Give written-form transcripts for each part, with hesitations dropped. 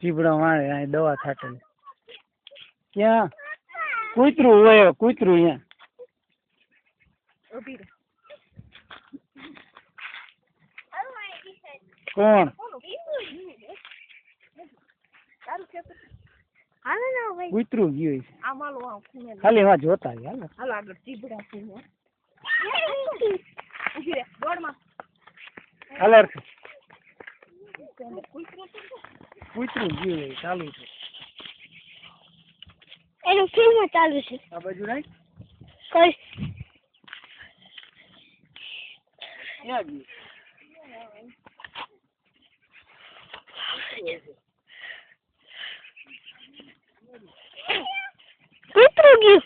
ચીબડા વાળે અહીં દવા છાંટે ક્યાં કૂતરું હોય કૂતરું અહીંયા કોણ કૂતરું ગયું ખાલી વા જોતા હાલ આગળ ચીબડા હાલ કૂતરું ગયું ચાલુ છે એનું ફિલ્મ ચાલુ છે આ બાજુ નહીં કઈ ક્યાં ગયું કૂતરું ગયું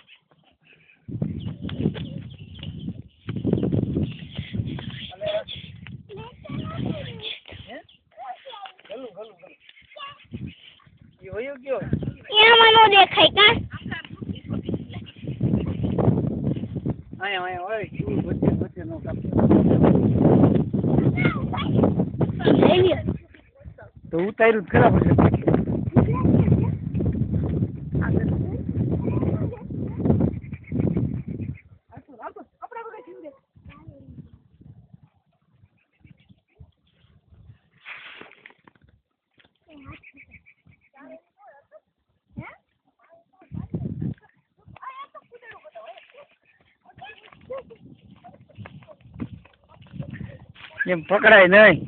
એમાં નો દેખાય કા અહીંયા હોય વચ્ચે નો કાપતો તો ઉતાર્યું જ ખરાબ હશે એમ પકડાય નહીં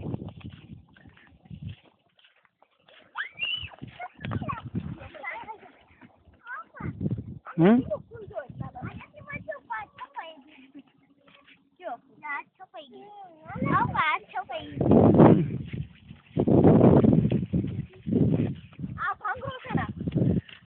હમ